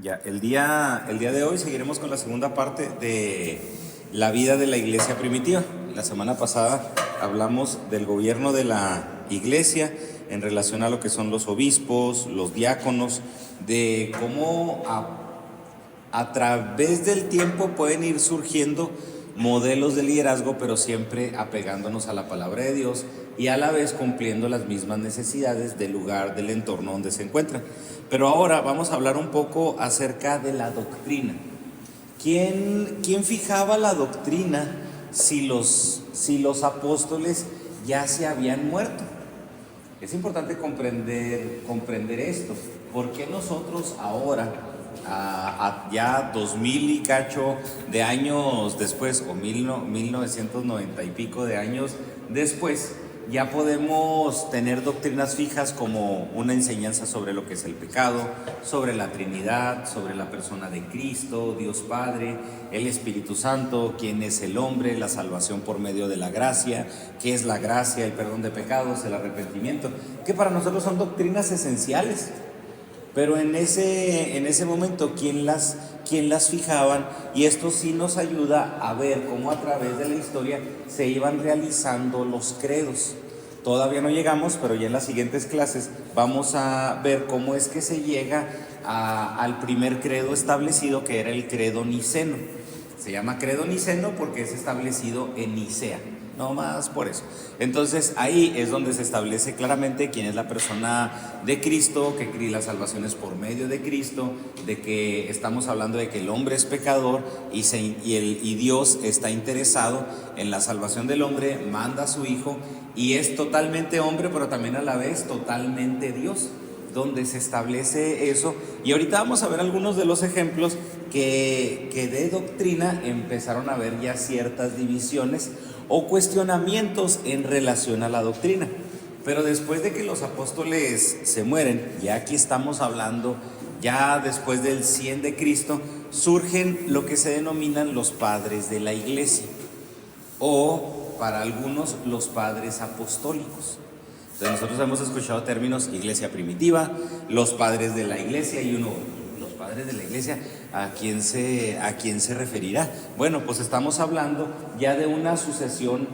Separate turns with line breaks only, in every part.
Ya, el día de hoy seguiremos con la segunda parte de la vida de la iglesia primitiva. La semana pasada hablamos del gobierno de la iglesia en relación a lo que son los obispos, los diáconos, de cómo a través del tiempo pueden ir surgiendo modelos de liderazgo, pero siempre apegándonos a la palabra de Dios y a la vez cumpliendo las mismas necesidades del lugar, del entorno donde se encuentran. Pero ahora vamos a hablar un poco acerca de la doctrina. ¿Quién fijaba la doctrina si los apóstoles ya se habían muerto? Es importante comprender esto. ¿Por qué nosotros ahora, ya 2000 y cacho de años después, o 1990 y pico de años después, ya podemos tener doctrinas fijas como una enseñanza sobre lo que es el pecado, sobre la Trinidad, sobre la persona de Cristo, Dios Padre, el Espíritu Santo, quién es el hombre, la salvación por medio de la gracia, qué es la gracia, el perdón de pecados, el arrepentimiento, que para nosotros son doctrinas esenciales? Pero en ese momento, ¿quién las fijaban? Y esto sí nos ayuda a ver cómo a través de la historia se iban realizando los credos. Todavía no llegamos, pero ya en las siguientes clases vamos a ver cómo es que se llega al primer credo establecido, que era el credo niceno. Se llama credo niceno porque es establecido en Nicea. No más por eso. Entonces ahí es donde se establece claramente quién es la persona de Cristo, que la salvación es por medio de Cristo, de que estamos hablando de que el hombre es pecador y Dios está interesado en la salvación del hombre, manda a su Hijo y es totalmente hombre, pero también a la vez totalmente Dios, donde se establece eso. Y ahorita vamos a ver algunos de los ejemplos que de doctrina empezaron a haber ya ciertas divisiones o cuestionamientos en relación a la doctrina. Pero después de que los apóstoles se mueren, ya aquí estamos hablando, ya después del 100 de Cristo, surgen lo que se denominan los padres de la iglesia, o para algunos los padres apostólicos. Entonces nosotros hemos escuchado términos iglesia primitiva, los padres de la iglesia, y los padres de la iglesia, ¿a quién se referirá? Bueno, pues estamos hablando ya de una sucesión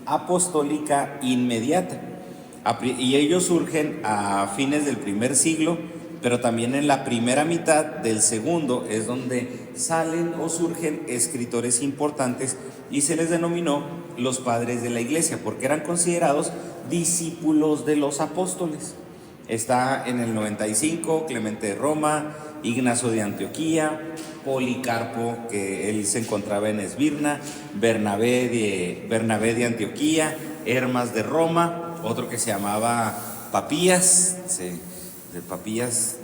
apostólica inmediata. Y ellos surgen a fines del primer siglo, pero también en la primera mitad del segundo es donde salen o surgen escritores importantes y se les denominó los padres de la iglesia, porque eran considerados discípulos de los apóstoles. Está en el 95 Clemente de Roma, Ignacio de Antioquía, Policarpo, que él se encontraba en Esmirna, Bernabé de Antioquía, Hermas de Roma, otro que se llamaba Papías, Papías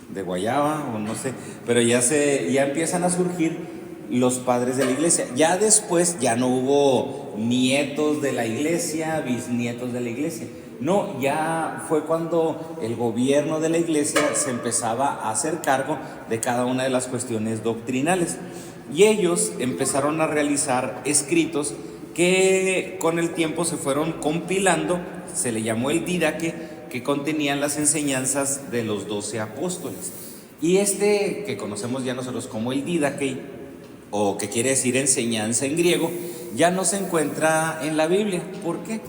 de Guayaba, o no sé, pero ya empiezan a surgir los padres de la iglesia. Ya después ya no hubo nietos de la iglesia, bisnietos de la iglesia. No, ya fue cuando el gobierno de la iglesia se empezaba a hacer cargo de cada una de las cuestiones doctrinales. Y ellos empezaron a realizar escritos que con el tiempo se fueron compilando, se le llamó el Didaque, que contenían las enseñanzas de los 12 apóstoles. Y que conocemos ya nosotros como el Didaque, o que quiere decir enseñanza en griego, ya no se encuentra en la Biblia. ¿Por qué?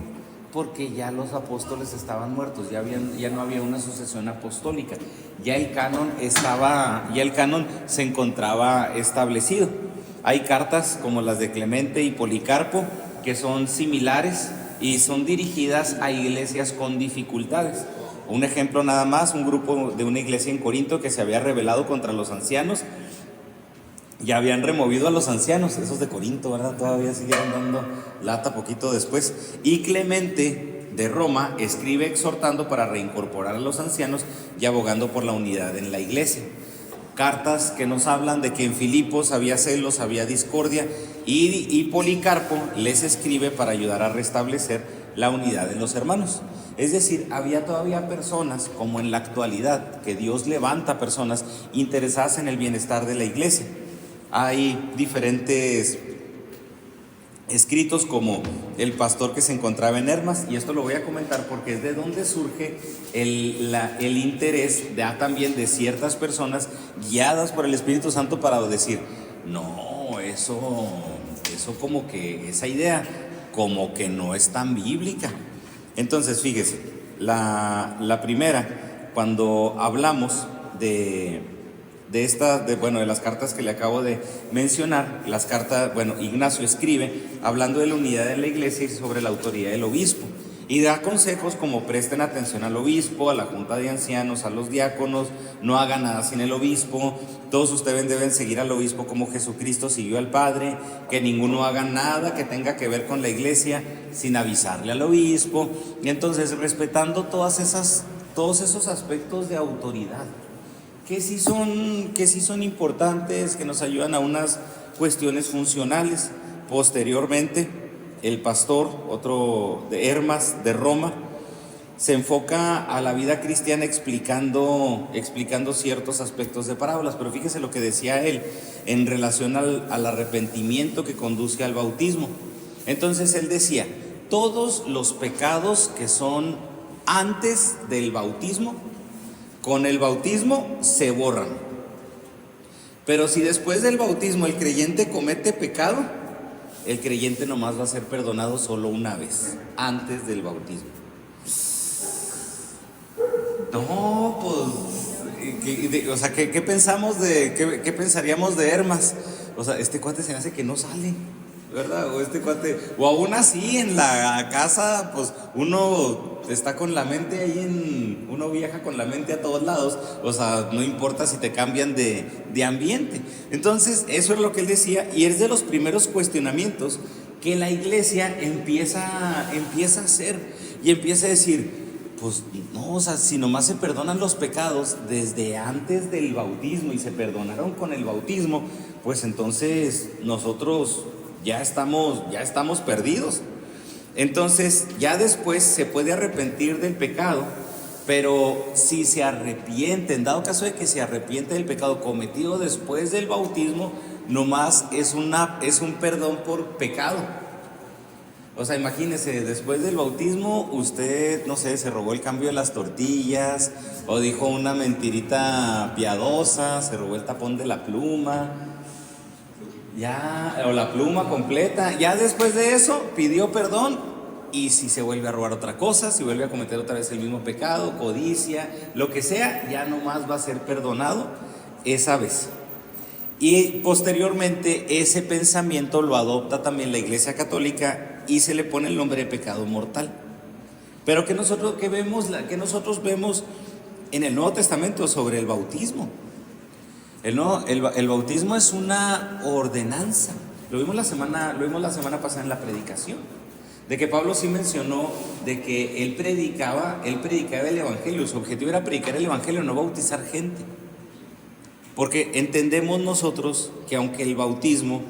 Porque ya los apóstoles estaban muertos, ya no había una sucesión apostólica, ya el canon se encontraba establecido. Hay cartas como las de Clemente y Policarpo que son similares y son dirigidas a iglesias con dificultades. Un ejemplo nada más, un grupo de una iglesia en Corinto que se había rebelado contra los ancianos. Ya habían removido a los ancianos, esos de Corinto, ¿verdad? Todavía siguieron dando lata poquito después. Y Clemente de Roma escribe exhortando para reincorporar a los ancianos y abogando por la unidad en la iglesia. Cartas que nos hablan de que en Filipos había celos, había discordia, y Policarpo les escribe para ayudar a restablecer la unidad de los hermanos. Es decir, había todavía personas, como en la actualidad, que Dios levanta personas interesadas en el bienestar de la iglesia. Hay diferentes escritos como El pastor que se encontraba en Hermas, y esto lo voy a comentar porque es de donde surge el interés también de ciertas personas guiadas por el Espíritu Santo para decir, no, eso como que esa idea como que no es tan bíblica. Entonces fíjese, la primera, cuando hablamos de las cartas que le acabo de mencionar, las cartas, Ignacio escribe hablando de la unidad de la iglesia y sobre la autoridad del obispo, y da consejos como presten atención al obispo, a la junta de ancianos, a los diáconos, no hagan nada sin el obispo, todos ustedes deben seguir al obispo como Jesucristo siguió al Padre, que ninguno haga nada que tenga que ver con la iglesia sin avisarle al obispo. Y entonces, respetando todos esos aspectos de autoridad que sí son importantes, que nos ayudan a unas cuestiones funcionales. Posteriormente, el pastor, otro de Hermas, de Roma, se enfoca a la vida cristiana explicando ciertos aspectos de parábolas, pero fíjese lo que decía él en relación al arrepentimiento que conduce al bautismo. Entonces él decía, todos los pecados que son antes del bautismo, con el bautismo se borran. Pero si después del bautismo el creyente comete pecado, el creyente nomás va a ser perdonado solo una vez, antes del bautismo. No, pues, ¿qué pensamos qué pensaríamos de Hermas? O sea, este cuate se me hace que no sale, ¿verdad? O este cuate, o aún así en la casa, pues uno está con la mente uno viaja con la mente a todos lados, o sea, no importa si te cambian de ambiente. Entonces, eso es lo que él decía, y es de los primeros cuestionamientos que la iglesia empieza a hacer, y empieza a decir, pues no, o sea, si nomás se perdonan los pecados desde antes del bautismo y se perdonaron con el bautismo, pues entonces nosotros ya estamos perdidos. Entonces ya después se puede arrepentir del pecado, pero si se arrepiente, en dado caso de que se arrepiente del pecado cometido después del bautismo, nomás es un perdón por pecado. O sea, imagínese, después del bautismo usted, no sé, se robó el cambio de las tortillas, o dijo una mentirita piadosa, se robó el tapón de la pluma, ya, o la pluma completa. Ya después de eso pidió perdón, y si se vuelve a robar otra cosa, si vuelve a cometer otra vez el mismo pecado, codicia, lo que sea, ya nomás va a ser perdonado esa vez. Y posteriormente ese pensamiento lo adopta también la Iglesia Católica y se le pone el nombre de pecado mortal. Pero que nosotros vemos en el Nuevo Testamento sobre el bautismo. El bautismo es una ordenanza. Lo vimos la semana pasada en la predicación, de que Pablo sí mencionó de que él predicaba el evangelio. Su objetivo era predicar el evangelio, no bautizar gente. Porque entendemos nosotros que aunque el bautismo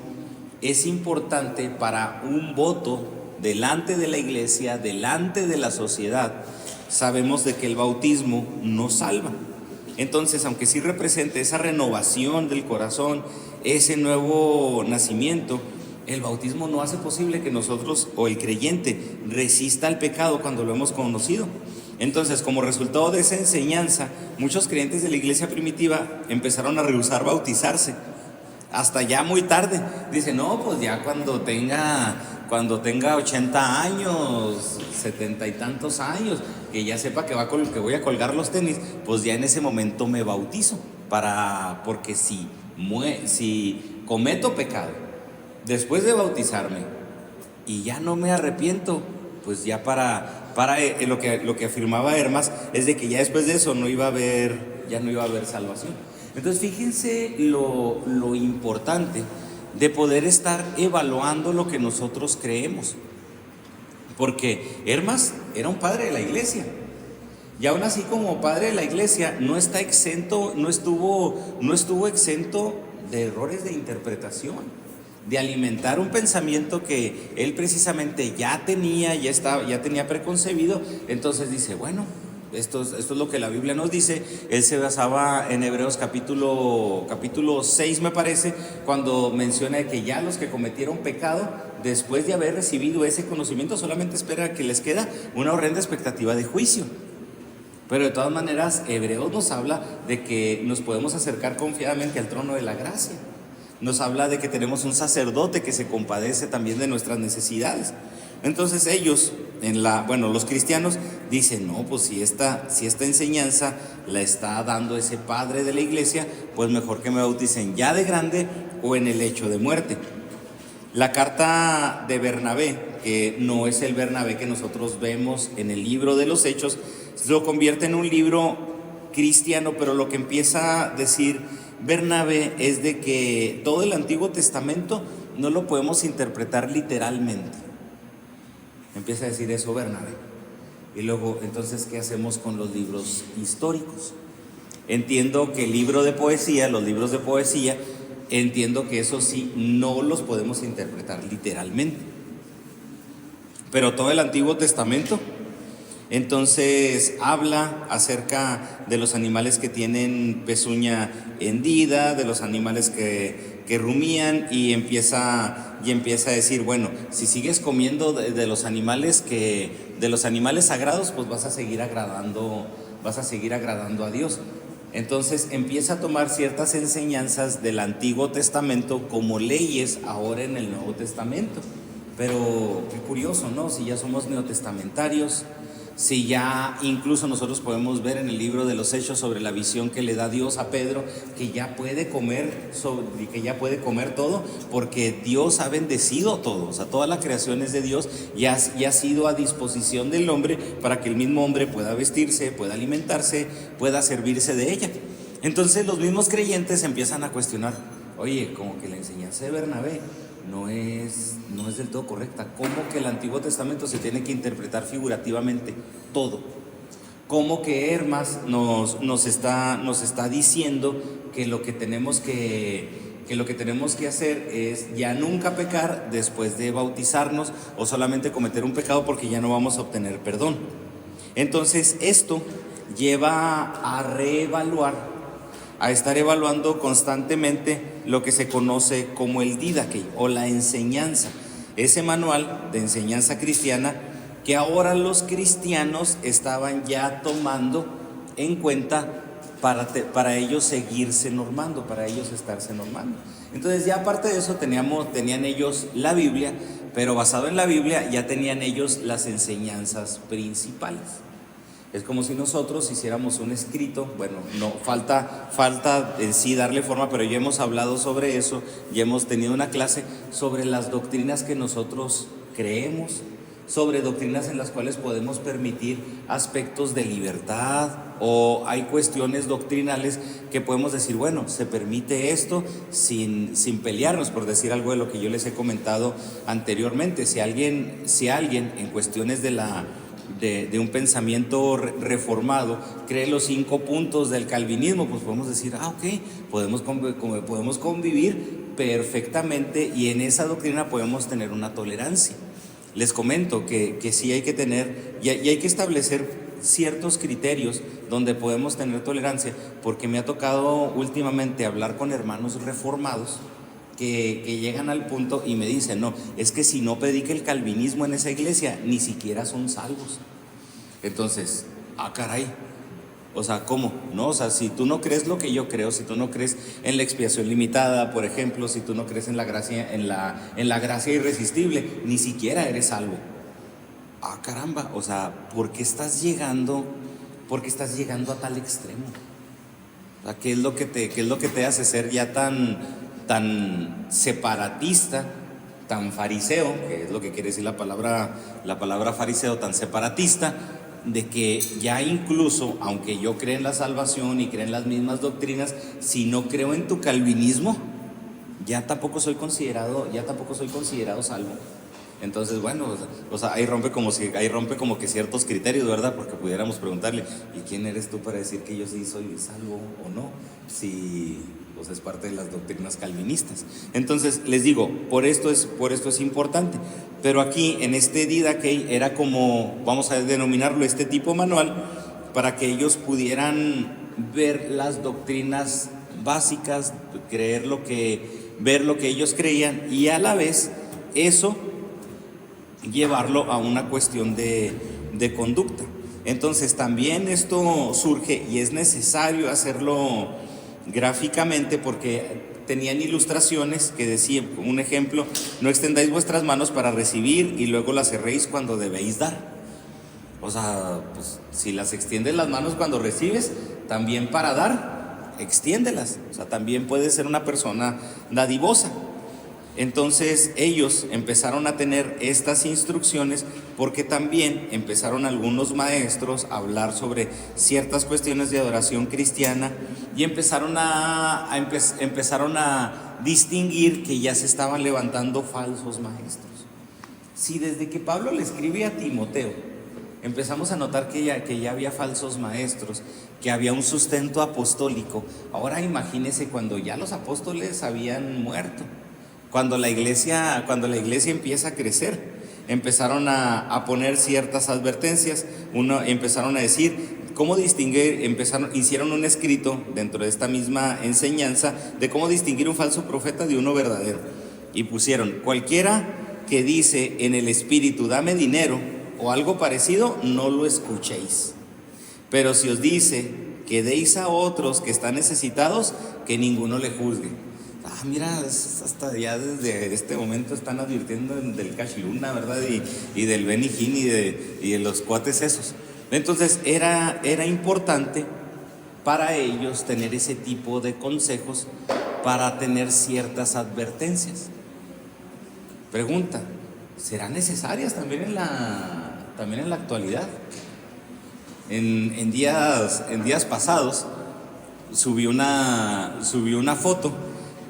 es importante para un voto delante de la iglesia, delante de la sociedad, sabemos de que el bautismo no salva. Entonces, aunque sí represente esa renovación del corazón, ese nuevo nacimiento, el bautismo no hace posible que nosotros o el creyente resista al pecado cuando lo hemos conocido. Entonces, como resultado de esa enseñanza, muchos creyentes de la iglesia primitiva empezaron a rehusar bautizarse hasta ya muy tarde. Dicen, no, pues ya cuando tenga 80 años, 70 y tantos años, que ya sepa que voy a colgar los tenis, pues ya en ese momento me bautizo, porque si cometo pecado después de bautizarme y ya no me arrepiento, pues ya lo que afirmaba Hermas es de que ya después de eso no iba a haber salvación. Entonces fíjense lo importante de poder estar evaluando lo que nosotros creemos, porque Hermas era un padre de la iglesia, y aún así como padre de la iglesia no estuvo exento de errores de interpretación, de alimentar un pensamiento que él precisamente ya tenía preconcebido. Entonces dice, bueno, esto es lo que la Biblia nos dice. Él se basaba en Hebreos capítulo 6, me parece, cuando menciona que ya los que cometieron pecado después de haber recibido ese conocimiento, solamente espera que les queda una horrenda expectativa de juicio. Pero de todas maneras, Hebreos nos habla de que nos podemos acercar confiadamente al trono de la gracia. Nos habla de que tenemos un sacerdote que se compadece también de nuestras necesidades. Entonces ellos, los cristianos dicen, no, pues si esta enseñanza la está dando ese padre de la iglesia, pues mejor que me bauticen ya de grande o en el lecho de muerte. La carta de Bernabé, que no es el Bernabé que nosotros vemos en el libro de los Hechos, lo convierte en un libro cristiano, pero lo que empieza a decir Bernabé es de que todo el Antiguo Testamento no lo podemos interpretar literalmente. Empieza a decir eso Bernabé. Y luego, entonces, ¿qué hacemos con los libros históricos? Entiendo que los libros de poesía, entiendo que eso sí, no los podemos interpretar literalmente. Pero todo el Antiguo Testamento, entonces, habla acerca de los animales que tienen pezuña hendida, de los animales que rumían, y empieza a decir, bueno, si sigues comiendo de los animales sagrados, pues vas a seguir agradando a Dios. Entonces empieza a tomar ciertas enseñanzas del Antiguo Testamento como leyes ahora en el Nuevo Testamento. Pero qué curioso, ¿no? Si ya somos neotestamentarios, si ya incluso nosotros podemos ver en el libro de los Hechos sobre la visión que le da Dios a Pedro, que ya puede comer todo, porque Dios ha bendecido todo, o sea, toda la creación es de Dios y ha sido a disposición del hombre para que el mismo hombre pueda vestirse, pueda alimentarse, pueda servirse de ella. Entonces los mismos creyentes empiezan a cuestionar, oye, como que la enseñanza de Bernabé no es del todo correcta. ¿Cómo que el Antiguo Testamento se tiene que interpretar figurativamente todo? ¿Cómo que Hermas nos está diciendo que lo que tenemos que hacer es ya nunca pecar después de bautizarnos, o solamente cometer un pecado porque ya no vamos a obtener perdón? Entonces esto lleva a reevaluar, a estar evaluando constantemente lo que se conoce como el Didaquei, o la enseñanza, ese manual de enseñanza cristiana que ahora los cristianos estaban ya tomando en cuenta para ellos seguirse normando, para ellos estarse normando. Entonces ya aparte de eso tenían ellos la Biblia, pero basado en la Biblia ya tenían ellos las enseñanzas principales. Es como si nosotros hiciéramos un escrito, bueno, no falta en sí darle forma, pero ya hemos hablado sobre eso, ya hemos tenido una clase sobre las doctrinas que nosotros creemos, sobre doctrinas en las cuales podemos permitir aspectos de libertad, o hay cuestiones doctrinales que podemos decir, bueno, se permite esto sin pelearnos, por decir algo de lo que yo les he comentado anteriormente. Si alguien en cuestiones de un pensamiento reformado cree los 5 puntos del calvinismo, pues podemos decir, ok, podemos convivir perfectamente, y en esa doctrina podemos tener una tolerancia. Les comento que sí hay que tener y hay que establecer ciertos criterios donde podemos tener tolerancia, porque me ha tocado últimamente hablar con hermanos reformados que llegan al punto y me dicen, no, es que si no predica el calvinismo en esa iglesia, ni siquiera son salvos. Entonces, caray, o sea, ¿cómo? No, o sea, si tú no crees lo que yo creo, si tú no crees en la expiación limitada, por ejemplo, si tú no crees en la gracia, en la gracia irresistible, ni siquiera eres salvo. Caramba, o sea, ¿por qué estás llegando a tal extremo? O sea, ¿qué es lo que te hace ser ya tan separatista, tan fariseo, que es lo que quiere decir la palabra fariseo, tan separatista, de que ya incluso, aunque yo creo en la salvación y creo en las mismas doctrinas, si no creo en tu calvinismo, ya tampoco soy considerado salvo? Entonces, bueno, o sea, ahí rompe como que ciertos criterios, ¿verdad? Porque pudiéramos preguntarle, ¿y quién eres tú para decir que yo sí soy salvo o no? Si pues es parte de las doctrinas calvinistas. Entonces, les digo, por esto es importante. Pero aquí, en este Didaquei, era como, vamos a denominarlo, este tipo manual, para que ellos pudieran ver las doctrinas básicas, ver lo que ellos creían, y a la vez eso llevarlo a una cuestión de conducta. Entonces también esto surge y es necesario hacerlo gráficamente porque tenían ilustraciones que decían, un ejemplo: no extendáis vuestras manos para recibir y luego las cerréis cuando debéis dar. O sea, pues si las extiendes las manos cuando recibes, también para dar, extiéndelas. O sea, también puedes ser una persona dadivosa. Entonces ellos empezaron a tener estas instrucciones porque también empezaron algunos maestros a hablar sobre ciertas cuestiones de adoración cristiana y empezaron a distinguir que ya se estaban levantando falsos maestros. Si desde que Pablo le escribe a Timoteo empezamos a notar que ya había falsos maestros, que había un sustento apostólico, ahora imagínese cuando ya los apóstoles habían muerto. Cuando la iglesia empieza a crecer, empezaron a poner ciertas advertencias. Empezaron a decir cómo distinguir, hicieron un escrito dentro de esta misma enseñanza de cómo distinguir un falso profeta de uno verdadero. Y pusieron: cualquiera que dice en el espíritu dame dinero o algo parecido, no lo escuchéis. Pero si os dice que deis a otros que están necesitados, que ninguno le juzgue. Mira, hasta ya desde este momento están advirtiendo del Cash Luna, ¿verdad? Y del Benny Hinn y de los cuates esos. Entonces era importante para ellos tener ese tipo de consejos para tener ciertas advertencias. Pregunta: ¿serán necesarias también en la actualidad? En días pasados subí una foto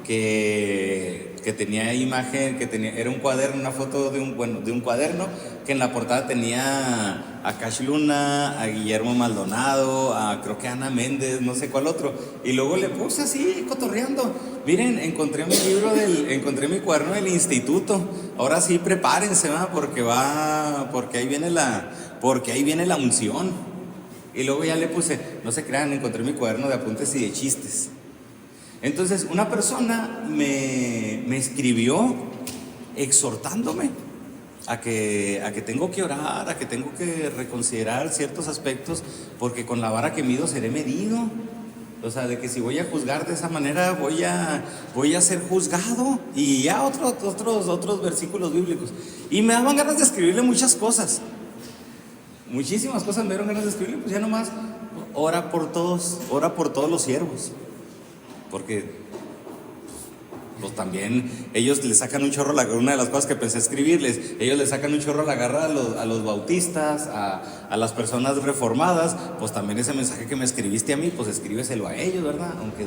que tenía imagen, era un cuaderno, una foto de un cuaderno que en la portada tenía a Cash Luna, a Guillermo Maldonado, creo que a Ana Méndez, no sé cuál otro, y luego le puse así cotorreando: miren, encontré mi cuaderno del instituto, ahora sí prepárense, porque ahí viene la unción. Y luego ya le puse: no se crean, encontré mi cuaderno de apuntes y de chistes. Entonces una persona me escribió exhortándome a que tengo que orar, a que tengo que reconsiderar ciertos aspectos, porque con la vara que mido seré medido. O sea, de que si voy a juzgar de esa manera voy a ser juzgado. Y ya otros versículos bíblicos. Y me daban ganas de escribirle muchas cosas. Muchísimas cosas me dieron ganas de escribirle. Pues ya nomás ora por todos los siervos. Porque pues también ellos le sacan un chorro, una de las cosas que pensé escribirles, ellos le sacan un chorro a la garra a los bautistas, a las personas reformadas. Pues también ese mensaje que me escribiste a mí, pues escríbeselo a ellos, ¿verdad? Aunque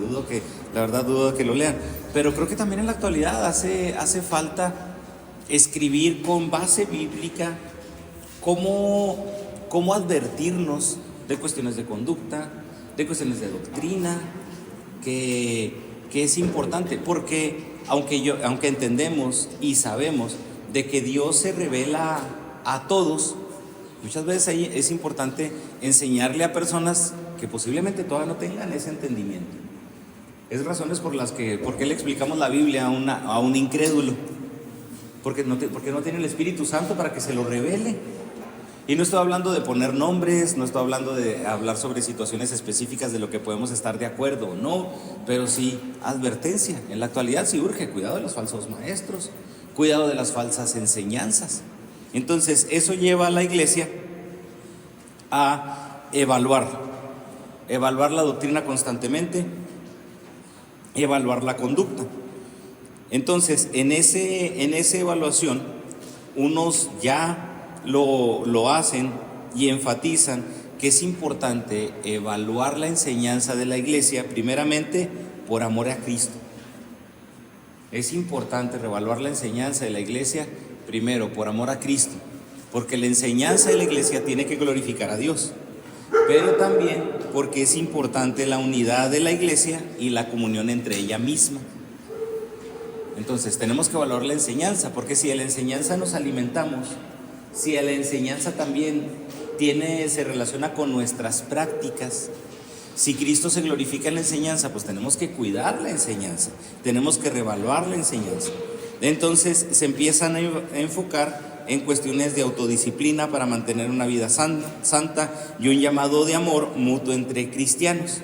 la verdad dudo que lo lean. Pero creo que también en la actualidad hace falta escribir con base bíblica cómo advertirnos de cuestiones de conducta, de cuestiones de doctrina, que es importante, porque aunque entendemos y sabemos de que Dios se revela a todos, muchas veces ahí es importante enseñarle a personas que posiblemente todavía no tengan ese entendimiento. Es razones por qué le explicamos la Biblia a un incrédulo, porque no tiene el Espíritu Santo para que se lo revele. Y no estoy hablando de poner nombres, no estoy hablando de hablar sobre situaciones específicas de lo que podemos estar de acuerdo o no, pero sí advertencia. En la actualidad sí urge cuidado de los falsos maestros, cuidado de las falsas enseñanzas. Entonces eso lleva a la iglesia a evaluar la doctrina constantemente, evaluar la conducta. Entonces en esa evaluación unos ya lo hacen y enfatizan que es importante evaluar la enseñanza de la iglesia primeramente por amor a Cristo. Es importante reevaluar la enseñanza de la iglesia primero por amor a Cristo, porque la enseñanza de la iglesia tiene que glorificar a Dios, pero también porque es importante la unidad de la iglesia y la comunión entre ella misma. Entonces tenemos que evaluar la enseñanza, porque si de la enseñanza nos alimentamos, si a la enseñanza también se relaciona con nuestras prácticas, si Cristo se glorifica en la enseñanza, pues tenemos que cuidar la enseñanza, tenemos que reevaluar la enseñanza. Entonces se empiezan a enfocar en cuestiones de autodisciplina para mantener una vida santa y un llamado de amor mutuo entre cristianos.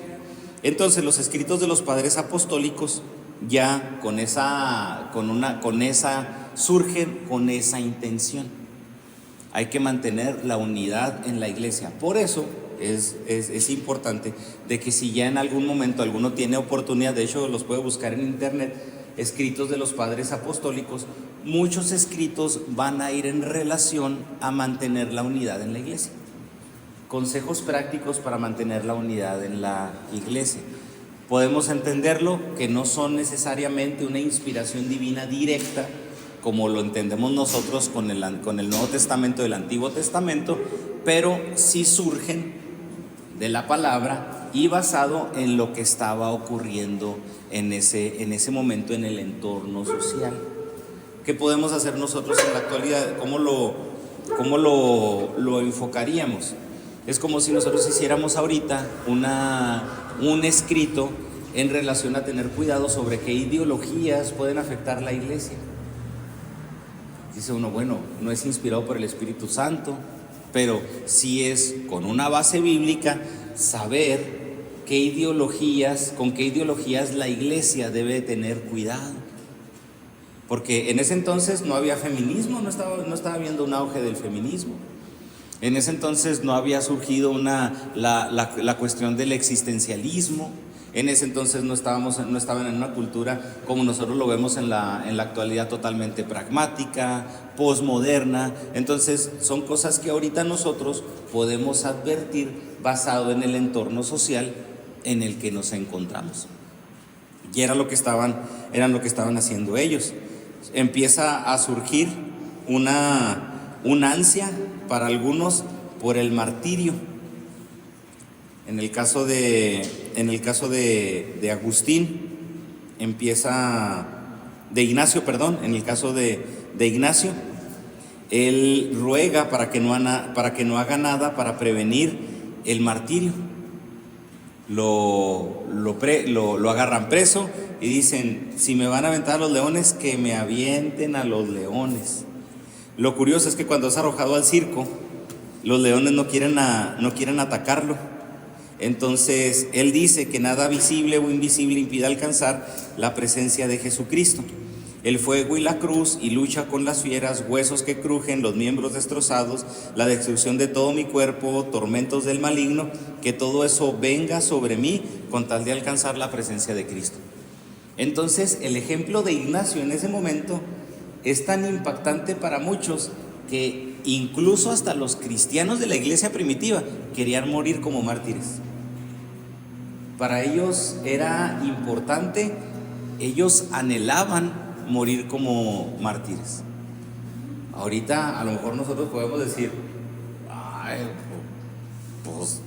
Entonces los escritos de los padres apostólicos ya surgen con esa intención. Hay que mantener la unidad en la iglesia. Por eso es importante de que si ya en algún momento alguno tiene oportunidad, de hecho los puede buscar en internet, escritos de los padres apostólicos, muchos escritos van a ir en relación a mantener la unidad en la iglesia. Consejos prácticos para mantener la unidad en la iglesia. Podemos entenderlo que no son necesariamente una inspiración divina directa, como lo entendemos nosotros con el Nuevo Testamento y el Antiguo Testamento, pero sí surgen de la palabra y basado en lo que estaba ocurriendo en ese momento en el entorno social. ¿Qué podemos hacer nosotros en la actualidad? ¿Cómo lo enfocaríamos? Es como si nosotros hiciéramos ahorita un escrito en relación a tener cuidado sobre qué ideologías pueden afectar la iglesia. Dice uno, bueno, no es inspirado por el Espíritu Santo, pero sí es con una base bíblica saber con qué ideologías la iglesia debe tener cuidado. Porque en ese entonces no había feminismo, no estaba habiendo un auge del feminismo. En ese entonces no había surgido la cuestión del existencialismo. En ese entonces no estaban en una cultura como nosotros lo vemos en la actualidad, totalmente pragmática, posmoderna. Entonces son cosas que ahorita nosotros podemos advertir basado en el entorno social en el que nos encontramos. Y eran lo que estaban haciendo ellos. Empieza a surgir una ansia para algunos por el martirio. En el caso de Agustín, de Ignacio, en el caso de Ignacio, él ruega para que no haga nada para prevenir el martirio. Lo agarran preso y dicen, si me van a aventar a los leones, que me avienten a los leones. Lo curioso es que cuando es arrojado al circo, los leones no quieren atacarlo. Entonces él dice que nada visible o invisible impide alcanzar la presencia de Jesucristo. El fuego y la cruz, y lucha con las fieras, huesos que crujen, los miembros destrozados, la destrucción de todo mi cuerpo, tormentos del maligno, que todo eso venga sobre mí con tal de alcanzar la presencia de Cristo. Entonces el ejemplo de Ignacio en ese momento es tan impactante para muchos que incluso hasta los cristianos de la iglesia primitiva querían morir como mártires. Para ellos era importante, ellos anhelaban morir como mártires. Ahorita a lo mejor nosotros podemos decir, pues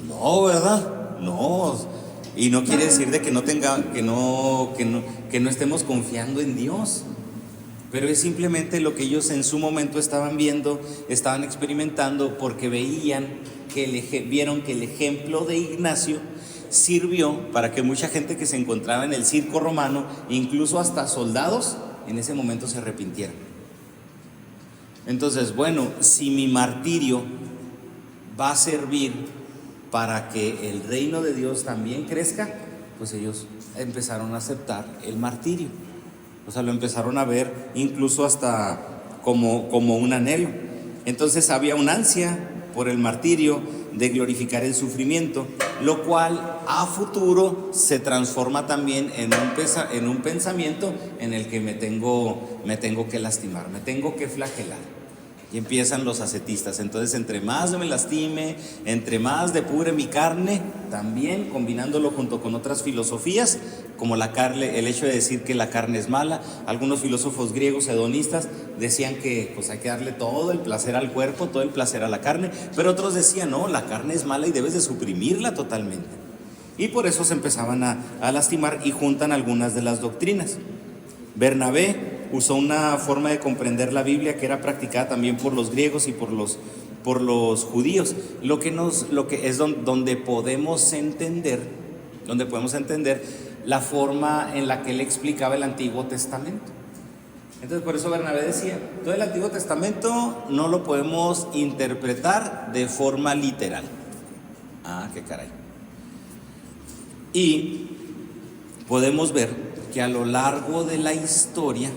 no, ¿verdad? No. Y no quiere decir de que no estemos confiando en Dios. Pero es simplemente lo que ellos en su momento estaban viendo, estaban experimentando, porque vieron que el ejemplo de Ignacio sirvió para que mucha gente que se encontraba en el circo romano, incluso hasta soldados, en ese momento se arrepintieran. Entonces, bueno, si mi martirio va a servir para que el reino de Dios también crezca, pues ellos empezaron a aceptar el martirio. O sea, lo empezaron a ver incluso hasta como un anhelo. Entonces había una ansia por el martirio, de glorificar el sufrimiento, lo cual a futuro se transforma también en un pensamiento en el que me tengo que lastimar, me tengo que flagelar. Y empiezan los ascetistas. Entonces, entre más me lastime, entre más depure mi carne, también combinándolo junto con otras filosofías, como el hecho de decir que la carne es mala. Algunos filósofos griegos hedonistas decían que pues hay que darle todo el placer al cuerpo, todo el placer a la carne, pero otros decían, no, la carne es mala y debes de suprimirla totalmente. Y por eso se empezaban a lastimar, y juntan algunas de las doctrinas. Bernabé usó una forma de comprender la Biblia que era practicada también por los griegos y por los judíos, lo que es donde podemos entender la forma en la que él explicaba el Antiguo Testamento. Entonces por eso Bernabé decía, todo el Antiguo Testamento no lo podemos interpretar de forma literal. Ah, qué caray. Y podemos ver que a lo largo de la historia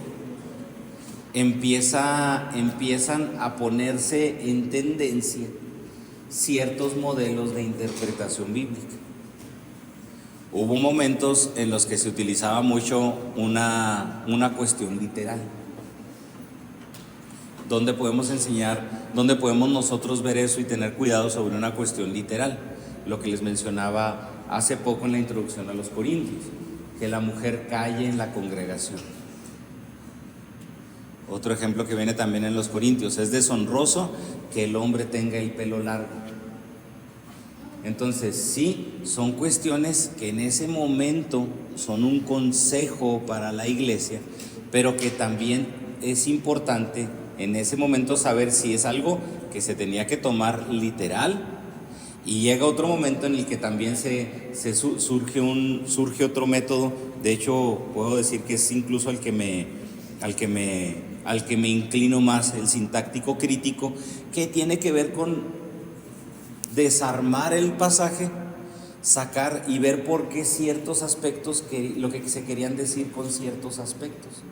empiezan a ponerse en tendencia ciertos modelos de interpretación bíblica. Hubo momentos en los que se utilizaba mucho una cuestión literal. ¿Dónde podemos nosotros ver eso y tener cuidado sobre una cuestión literal? Lo que les mencionaba hace poco en la introducción a los Corintios, que la mujer calle en la congregación. Otro ejemplo que viene también en los Corintios: es deshonroso que el hombre tenga el pelo largo. Entonces sí, son cuestiones que en ese momento son un consejo para la iglesia, pero que también es importante en ese momento saber si es algo que se tenía que tomar literal. Y llega otro momento en el que también surge otro método. De hecho, puedo decir que es incluso al que me inclino más, el sintáctico crítico, que tiene que ver con desarmar el pasaje, sacar y ver por qué ciertos aspectos, lo que se querían decir con ciertos aspectos.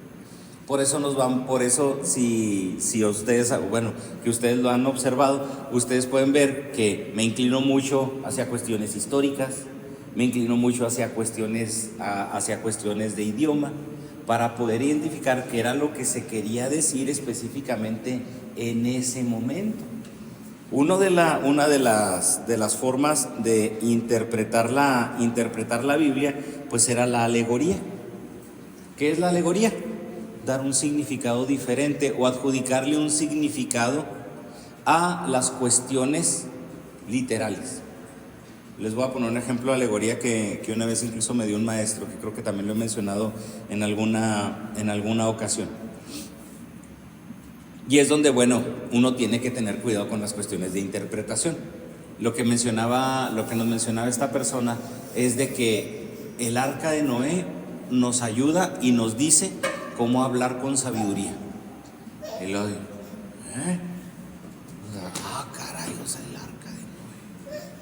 Por eso si ustedes, que ustedes lo han observado, ustedes pueden ver que me inclino mucho hacia cuestiones históricas, me inclino mucho hacia cuestiones de idioma, para poder identificar qué era lo que se quería decir específicamente en ese momento. Una de las formas de interpretar la Biblia, pues era la alegoría. ¿Qué es la alegoría? Dar un significado diferente o adjudicarle un significado a las cuestiones literales. Les voy a poner un ejemplo de alegoría que una vez incluso me dio un maestro, que creo que también lo he mencionado en alguna ocasión. Y es donde, uno tiene que tener cuidado con las cuestiones de interpretación. Lo que nos mencionaba esta persona es de que el arca de Noé nos ayuda y nos dice cómo hablar con sabiduría. Y lo digo, caray, el arca de Noé.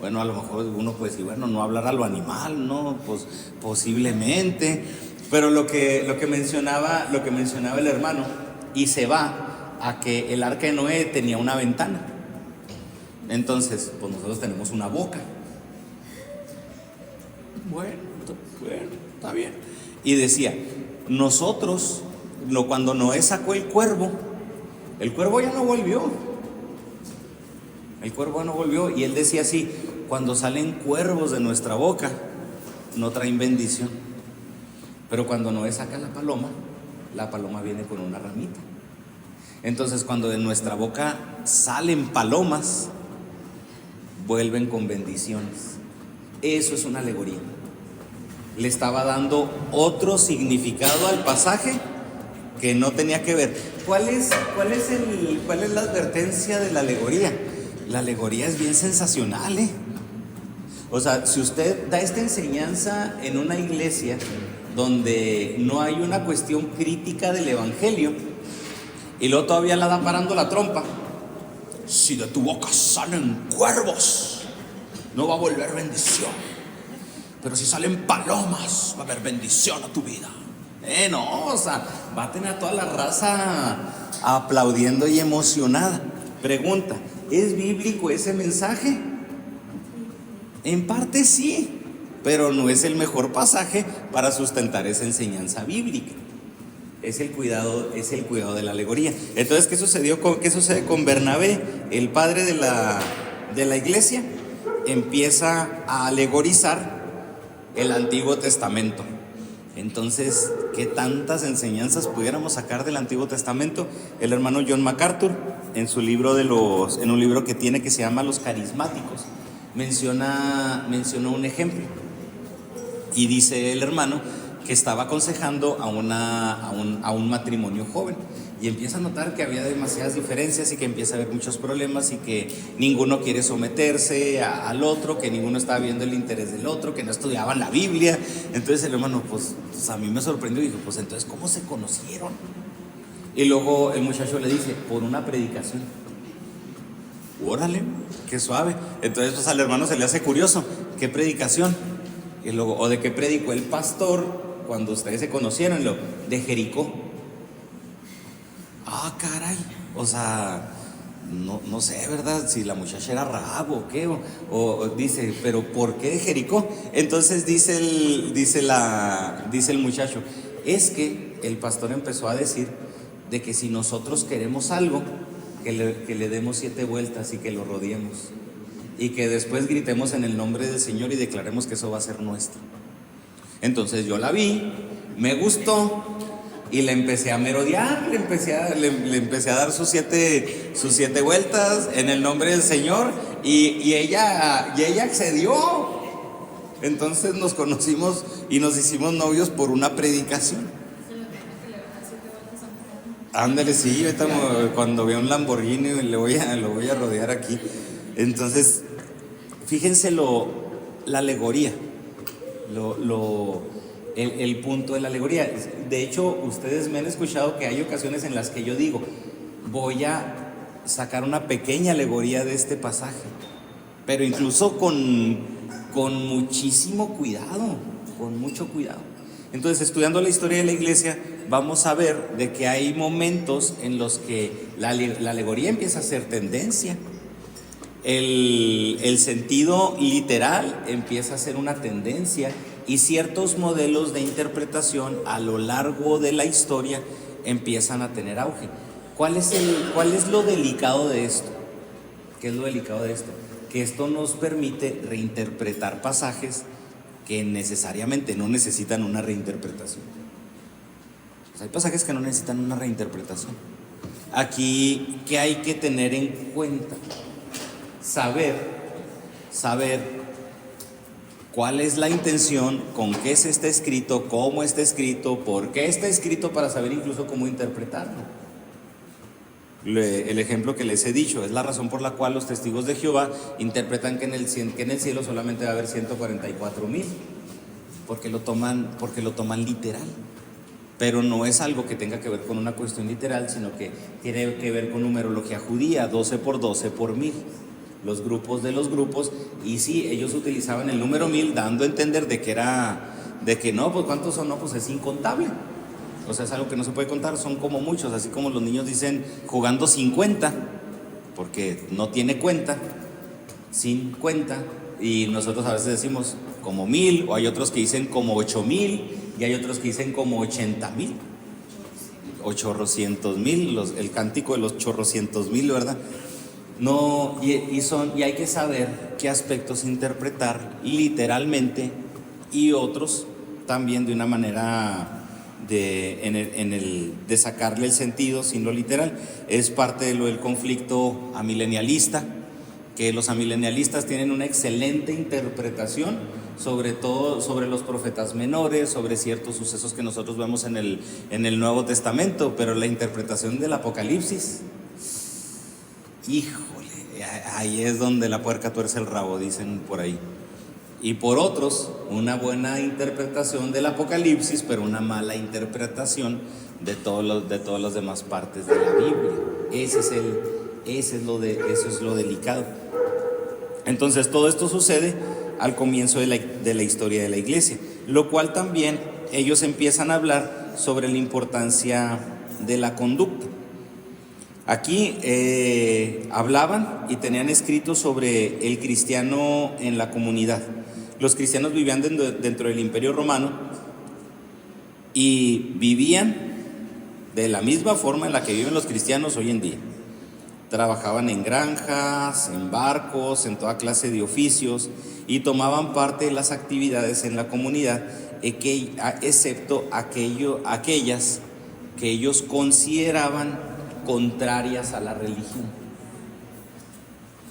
Bueno, a lo mejor uno puede decir, no hablar a lo animal, no, pues posiblemente. Pero lo que mencionaba el hermano, y se va a que el arca de Noé tenía una ventana. Entonces, pues nosotros tenemos una boca. Bueno, está bien. Y decía, nosotros, cuando Noé sacó el cuervo ya no volvió. El cuervo ya no volvió. Y él decía así, cuando salen cuervos de nuestra boca, no traen bendición. Pero cuando Noé saca la paloma viene con una ramita. Entonces, cuando de nuestra boca salen palomas, vuelven con bendiciones. Eso es una alegoría. Le estaba dando otro significado al pasaje que no tenía que ver. ¿Cuál es la advertencia de la alegoría? La alegoría es bien sensacional, O sea, si usted da esta enseñanza en una iglesia donde no hay una cuestión crítica del evangelio, y luego todavía la da parando la trompa, si de tu boca salen cuervos, no va a volver bendición. Pero si salen palomas, va a haber bendición a tu vida. Va a tener a toda la raza aplaudiendo y emocionada. Pregunta, ¿es bíblico ese mensaje? En parte sí, pero no es el mejor pasaje para sustentar esa enseñanza bíblica. Es el cuidado de la alegoría. Entonces, ¿qué sucede con Bernabé? El padre de la iglesia empieza a alegorizar el Antiguo Testamento. Entonces, ¿qué tantas enseñanzas pudiéramos sacar del Antiguo Testamento? El hermano John MacArthur, en un libro que tiene que se llama Los Carismáticos, mencionó un ejemplo. Y dice el hermano que estaba aconsejando a un matrimonio joven, y empieza a notar que había demasiadas diferencias y que empieza a haber muchos problemas y que ninguno quiere someterse al otro, que ninguno estaba viendo el interés del otro, que no estudiaban la Biblia. Entonces el hermano, pues a mí me sorprendió y dijo, pues entonces, ¿cómo se conocieron? Y luego el muchacho le dice, por una predicación. Órale, qué suave. Entonces pues al hermano se le hace curioso, ¿qué predicación? Y luego, ¿o de qué predicó el pastor cuando ustedes se conocieron? De Jericó. Ah, caray. O sea, no sé, ¿verdad? Si la muchacha era Rahab o qué. O dice, ¿pero por qué de Jericó? Entonces dice el muchacho, es que el pastor empezó a decir de que si nosotros queremos algo, que le demos 7 vueltas y que lo rodeemos. Y que después gritemos en el nombre del Señor y declaremos que eso va a ser nuestro. Entonces yo la vi, me gustó y le empecé a merodear, le empecé a dar sus siete vueltas en el nombre del Señor y ella accedió. Entonces nos conocimos y nos hicimos novios por una predicación. Ándale, sí, ahorita cuando vea un Lamborghini lo voy a rodear aquí. Entonces, fíjense la alegoría, el punto de la alegoría. De hecho, ustedes me han escuchado que hay ocasiones en las que yo digo, voy a sacar una pequeña alegoría de este pasaje, pero incluso con muchísimo cuidado, con mucho cuidado. Entonces, estudiando la historia de la iglesia, vamos a ver de que hay momentos en los que la alegoría empieza a ser tendencia. El sentido literal empieza a ser una tendencia y ciertos modelos de interpretación a lo largo de la historia empiezan a tener auge. ¿Cuál es lo delicado de esto? ¿Qué es lo delicado de esto? Que esto nos permite reinterpretar pasajes que necesariamente no necesitan una reinterpretación. Pues hay pasajes que no necesitan una reinterpretación. Aquí, ¿qué hay que tener en cuenta? Saber cuál es la intención, con qué se está escrito, cómo está escrito, por qué está escrito, para saber incluso cómo interpretarlo. El ejemplo que les he dicho es la razón por la cual los testigos de Jehová interpretan que en el cielo solamente va a haber 144,000, porque lo toman literal. Pero no es algo que tenga que ver con una cuestión literal, sino que tiene que ver con numerología judía, 12 por 12 por 1000, los grupos de los grupos. Y sí, ellos utilizaban el número 1000 dando a entender de que no, pues ¿cuántos son? No, pues es incontable. O sea, es algo que no se puede contar, son como muchos, así como los niños dicen jugando 50, porque no tiene cuenta, sin cuenta, y nosotros a veces decimos como 1000, o hay otros que dicen como 8000, y hay otros que dicen como 80,000, 800,000, el cántico de los 800,000, ¿verdad? No, y hay que saber qué aspectos interpretar literalmente y otros también de una manera de sacarle el sentido sin lo literal. Es parte de lo del conflicto amilenialista, que los amilenialistas tienen una excelente interpretación, sobre todo sobre los profetas menores, sobre ciertos sucesos que nosotros vemos en el Nuevo Testamento, pero la interpretación del Apocalipsis, híjole, ahí es donde la puerca tuerce el rabo, dicen por ahí. Y por otros, una buena interpretación del Apocalipsis, pero una mala interpretación de todas las demás partes de la Biblia. Eso es lo delicado. Entonces, todo esto sucede al comienzo de la historia de la iglesia, lo cual también ellos empiezan a hablar sobre la importancia de la conducta. Aquí hablaban y tenían escrito sobre el cristiano en la comunidad. Los cristianos vivían dentro del Imperio Romano y vivían de la misma forma en la que viven los cristianos hoy en día. Trabajaban en granjas, en barcos, en toda clase de oficios, y tomaban parte de las actividades en la comunidad, excepto aquellas que ellos consideraban contrarias a la religión.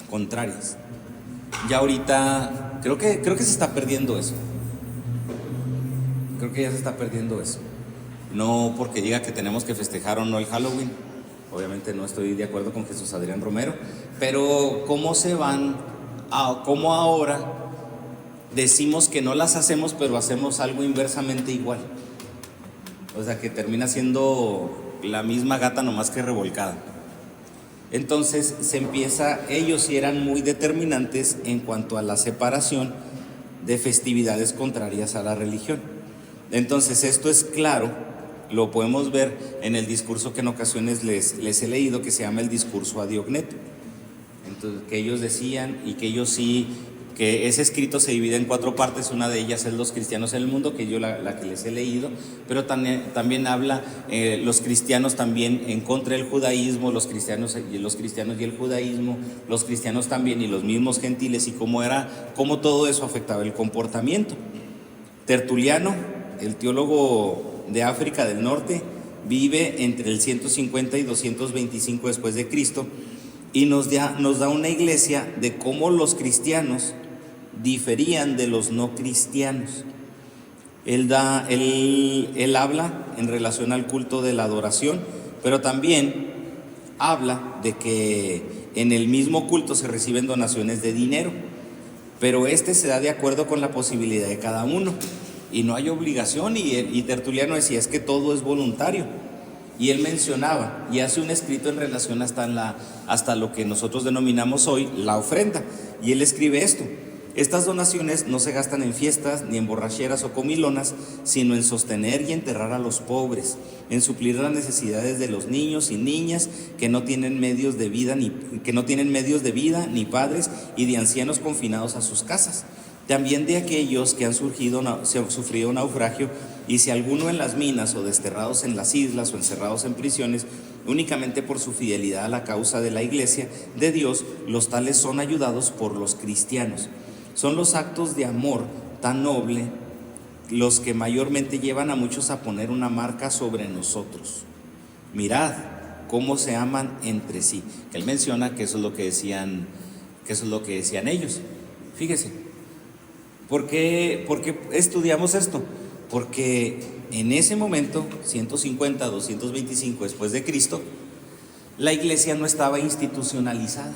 Contrarias. Ya ahorita creo que se está perdiendo eso. Creo que ya se está perdiendo eso. No porque diga que tenemos que festejar o no el Halloween. Obviamente no estoy de acuerdo con Jesús Adrián Romero, pero cómo ahora decimos que no las hacemos, pero hacemos algo inversamente igual. O sea, que termina siendo la misma gata nomás que revolcada. Entonces ellos sí eran muy determinantes en cuanto a la separación de festividades contrarias a la religión. Entonces esto es claro, lo podemos ver en el discurso que en ocasiones les he leído, que se llama el discurso a Diogneto. Entonces, que ellos decían, y que ellos sí, que ese escrito se divide en 4 partes, una de ellas es Los cristianos en el mundo, que yo la que les he leído, pero también habla los cristianos también en contra del judaísmo, los cristianos y el judaísmo, los cristianos también y los mismos gentiles, y cómo todo eso afectaba el comportamiento. Tertuliano, el teólogo de África del Norte, vive entre el 150 y 225 después de Cristo, y nos da una iglesia de cómo los cristianos diferían de los no cristianos. Él habla en relación al culto de la adoración, pero también habla de que en el mismo culto se reciben donaciones de dinero, pero se da de acuerdo con la posibilidad de cada uno, y no hay obligación, y Tertuliano decía, es que todo es voluntario. Y él mencionaba y hace un escrito en relación hasta lo que nosotros denominamos hoy la ofrenda. Y él escribe esto: estas donaciones no se gastan en fiestas, ni en borracheras o comilonas, sino en sostener y enterrar a los pobres, en suplir las necesidades de los niños y niñas que no tienen medios de vida, ni padres, y de ancianos confinados a sus casas. También de aquellos que han sufrido naufragio, y si alguno en las minas, o desterrados en las islas, o encerrados en prisiones, únicamente por su fidelidad a la causa de la iglesia de Dios, los tales son ayudados por los cristianos. Son los actos de amor tan noble los que mayormente llevan a muchos a poner una marca sobre nosotros. Mirad cómo se aman entre sí. Que él menciona que eso es lo que decían ellos. Fíjese. ¿Por qué estudiamos esto? Porque en ese momento, 150, 225 después de Cristo, la iglesia no estaba institucionalizada.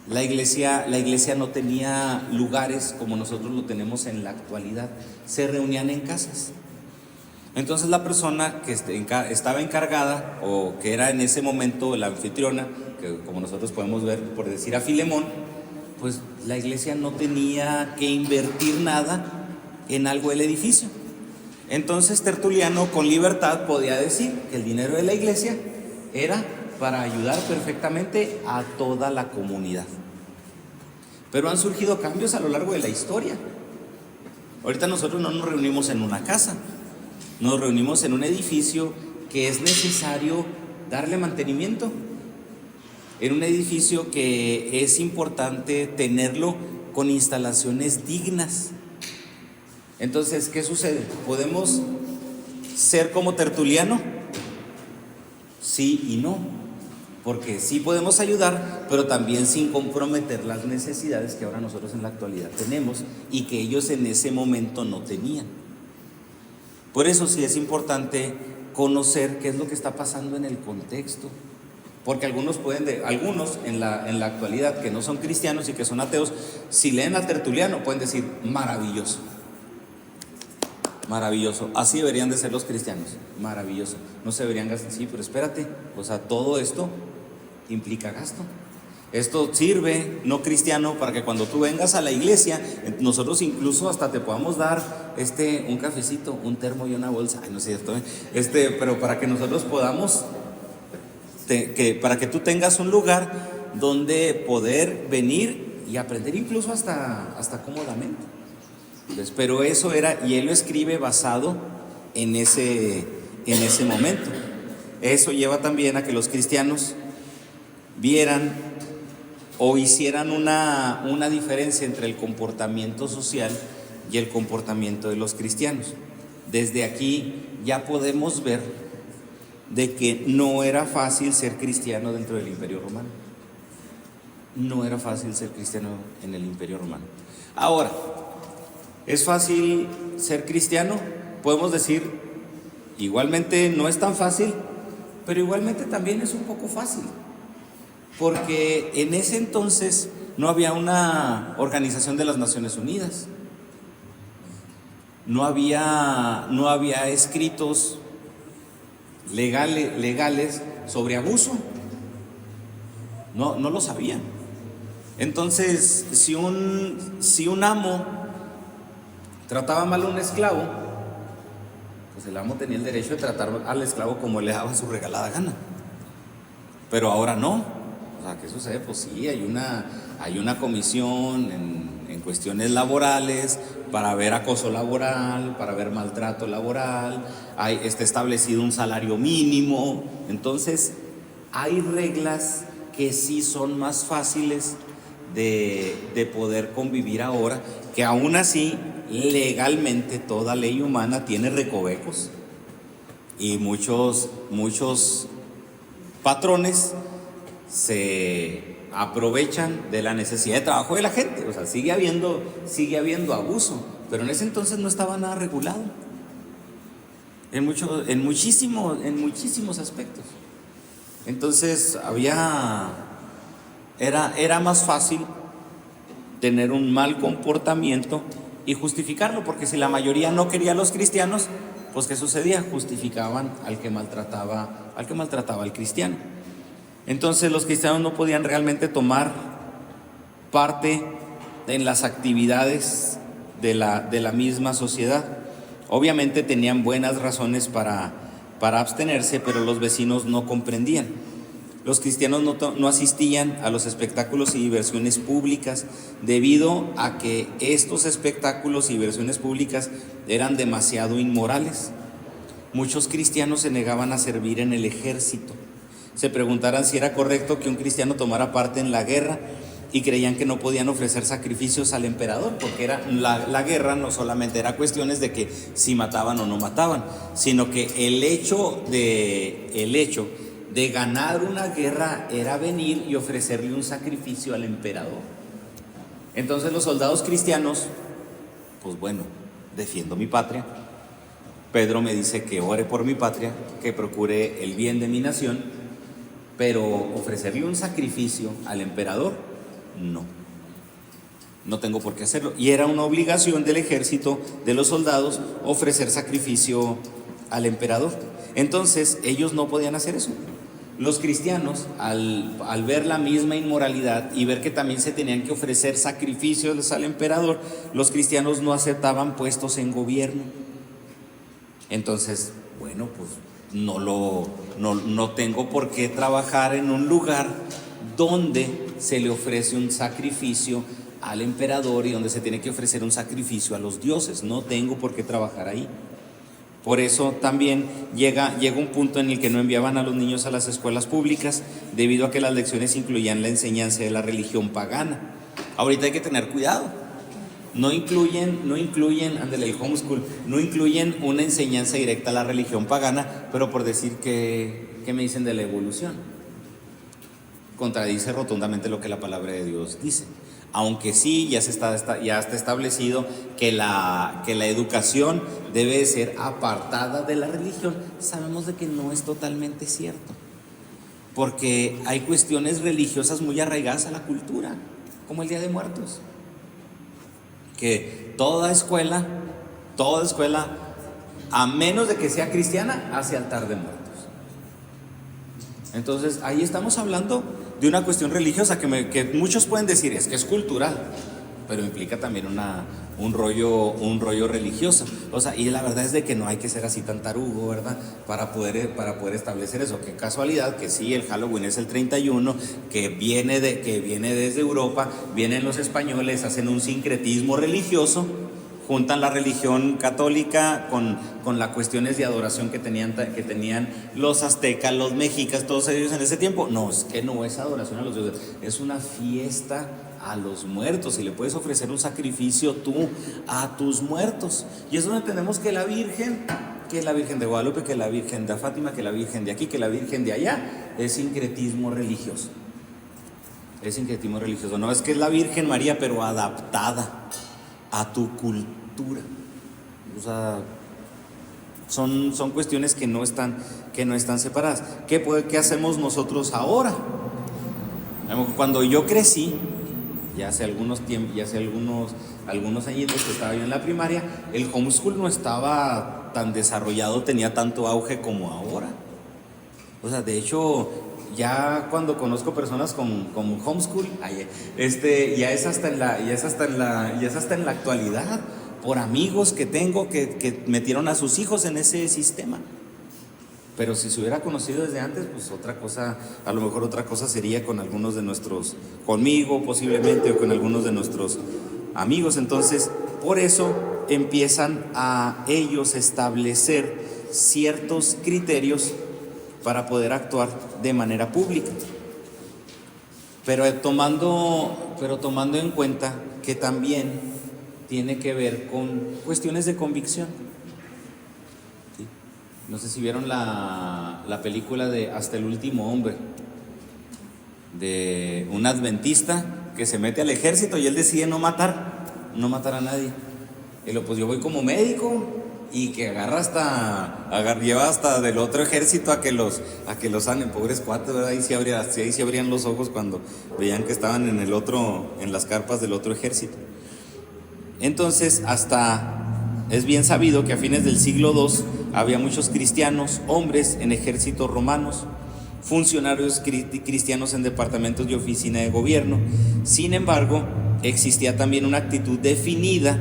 La iglesia no tenía lugares como nosotros lo tenemos en la actualidad. Se reunían en casas. Entonces la persona que estaba encargada, o que era en ese momento la anfitriona, que como nosotros podemos ver, por decir a Filemón, pues la iglesia no tenía que invertir nada en algo del edificio. Entonces Tertuliano con libertad podía decir que el dinero de la iglesia era para ayudar perfectamente a toda la comunidad. Pero han surgido cambios a lo largo de la historia. Ahorita nosotros no nos reunimos en una casa, nos reunimos en un edificio que es necesario darle mantenimiento, en un edificio que es importante tenerlo con instalaciones dignas. Entonces, ¿qué sucede? ¿Podemos ser como Tertuliano? Sí y no, porque sí podemos ayudar, pero también sin comprometer las necesidades que ahora nosotros en la actualidad tenemos y que ellos en ese momento no tenían. Por eso sí es importante conocer qué es lo que está pasando en el contexto. Porque algunos en la actualidad que no son cristianos y que son ateos, si leen a Tertuliano pueden decir maravilloso, así deberían de ser los cristianos, maravilloso, no se deberían gastar. Sí, pero espérate, o sea, todo esto implica gasto. Esto sirve, no cristiano, para que cuando tú vengas a la iglesia, nosotros incluso hasta te podamos dar un cafecito, un termo y una bolsa. Ay, no es cierto, pero para que nosotros podamos, para que tú tengas un lugar donde poder venir y aprender incluso hasta cómodamente. Entonces, pero eso era, y él lo escribe basado en ese momento. Eso lleva también a que los cristianos vieran o hicieran una diferencia entre el comportamiento social y el comportamiento de los cristianos. Desde aquí ya podemos ver de que no era fácil ser cristiano dentro del Imperio Romano. No era fácil ser cristiano en el Imperio Romano. Ahora, ¿es fácil ser cristiano? Podemos decir, igualmente no es tan fácil, pero igualmente también es un poco fácil. Porque en ese entonces no había una organización de las Naciones Unidas. No había escritos legales sobre abuso. No lo sabían. Entonces, si un amo trataba mal a un esclavo, pues el amo tenía el derecho de tratar al esclavo como le daba su regalada gana. Pero ahora no. O sea, ¿qué sucede? Pues sí, hay una comisión en cuestiones laborales para ver acoso laboral, para ver maltrato laboral, está establecido un salario mínimo. Entonces, hay reglas que sí son más fáciles de poder convivir ahora, que aún así, legalmente, toda ley humana tiene recovecos. Y muchos patrones se aprovechan de la necesidad de trabajo de la gente. O sea, sigue habiendo abuso, pero en ese entonces no estaba nada regulado en muchísimos aspectos. Entonces era más fácil tener un mal comportamiento y justificarlo, porque si la mayoría no quería a los cristianos, pues ¿qué sucedía? Justificaban al que maltrataba al cristiano. Entonces los cristianos no podían realmente tomar parte en las actividades de la misma sociedad. Obviamente tenían buenas razones para abstenerse, pero los vecinos no comprendían. Los cristianos no asistían a los espectáculos y diversiones públicas debido a que estos espectáculos y diversiones públicas eran demasiado inmorales. Muchos cristianos se negaban a servir en el ejército. Se preguntaran si era correcto que un cristiano tomara parte en la guerra y creían que no podían ofrecer sacrificios al emperador, porque la guerra no solamente era cuestiones de que si mataban o no mataban, sino que el hecho de ganar una guerra era venir y ofrecerle un sacrificio al emperador. Entonces los soldados cristianos, pues bueno, defiendo mi patria. Pedro me dice que ore por mi patria, que procure el bien de mi nación, pero ofrecerle un sacrificio al emperador, no tengo por qué hacerlo. Y era una obligación del ejército, de los soldados, ofrecer sacrificio al emperador. Entonces ellos no podían hacer eso. Los cristianos, al ver la misma inmoralidad y ver que también se tenían que ofrecer sacrificios al emperador, los cristianos no aceptaban puestos en gobierno. Entonces, bueno, pues no tengo por qué trabajar en un lugar donde se le ofrece un sacrificio al emperador y donde se tiene que ofrecer un sacrificio a los dioses. No tengo por qué trabajar ahí. Por eso también llega un punto en el que no enviaban a los niños a las escuelas públicas, debido a que las lecciones incluían la enseñanza de la religión pagana. Ahorita hay que tener cuidado. No incluyen, ándale, el homeschool, no incluyen una enseñanza directa a la religión pagana, pero por decir ¿qué me dicen de la evolución? Contradice rotundamente lo que la palabra de Dios dice. Aunque sí, ya está establecido que la educación debe de ser apartada de la religión, sabemos de que no es totalmente cierto, porque hay cuestiones religiosas muy arraigadas a la cultura, como el Día de Muertos, que toda escuela, a menos de que sea cristiana, hace altar de muertos. Entonces ahí estamos hablando de una cuestión religiosa que muchos pueden decir es que es cultural, pero implica también un rollo religioso. O sea, y la verdad es de que no hay que ser así tan tarugo, ¿verdad? Para poder establecer eso. Qué casualidad que sí, el Halloween es el 31, que viene desde Europa, vienen los españoles, hacen un sincretismo religioso, juntan la religión católica con las cuestiones de adoración que tenían los aztecas, los mexicas, todos ellos en ese tiempo. No, es que no es adoración a los dioses, es una fiesta a los muertos, y le puedes ofrecer un sacrificio tú a tus muertos. Y eso entendemos que la Virgen de Guadalupe, que la Virgen de Fátima, que la Virgen de aquí, que la Virgen de allá, es sincretismo religioso. No es que es la Virgen María, pero adaptada a tu cultura. O sea, son cuestiones que no están separadas. ¿Qué hacemos nosotros ahora? Cuando yo crecí, ya hace algunos añitos que estaba yo en la primaria, el homeschool no estaba tan desarrollado, tenía tanto auge como ahora. O sea, de hecho, ya cuando conozco personas con homeschool, ya es hasta en la actualidad, por amigos que tengo que metieron a sus hijos en ese sistema. Pero si se hubiera conocido desde antes, pues otra cosa, a lo mejor otra cosa sería con algunos de nuestros, conmigo posiblemente, o con algunos de nuestros amigos. Entonces, por eso empiezan a ellos establecer ciertos criterios para poder actuar de manera pública. Pero tomando en cuenta que también tiene que ver con cuestiones de convicción. ¿Sí? No sé si vieron la película de Hasta el último hombre, de un adventista que se mete al ejército y él decide no matar a nadie. Y pues yo voy como médico, y que lleva hasta del otro ejército a que los sanen, pobres cuates, ¿verdad? Ahí se abrían los ojos cuando veían que estaban en las carpas del otro ejército. Entonces, es bien sabido que a fines del siglo II había muchos cristianos, hombres en ejércitos romanos, funcionarios cristianos en departamentos de oficina de gobierno. Sin embargo, existía también una actitud definida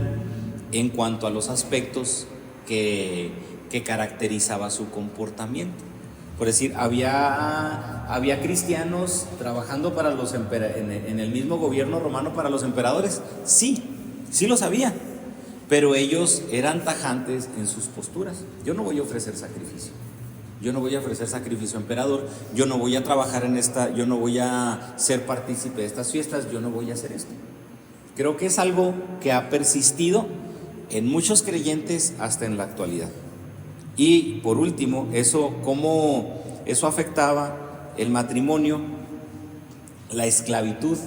en cuanto a los aspectos que caracterizaba su comportamiento. Por decir, había cristianos trabajando para en el mismo gobierno romano para los emperadores. Sí los había, pero ellos eran tajantes en sus posturas. Yo no voy a ofrecer sacrificio. Yo no voy a ofrecer sacrificio a emperador. Yo no voy a trabajar yo no voy a ser partícipe de estas fiestas. Yo no voy a hacer esto. Creo que es algo que ha persistido en muchos creyentes hasta en la actualidad. Y por último, cómo eso afectaba el matrimonio, la esclavitud,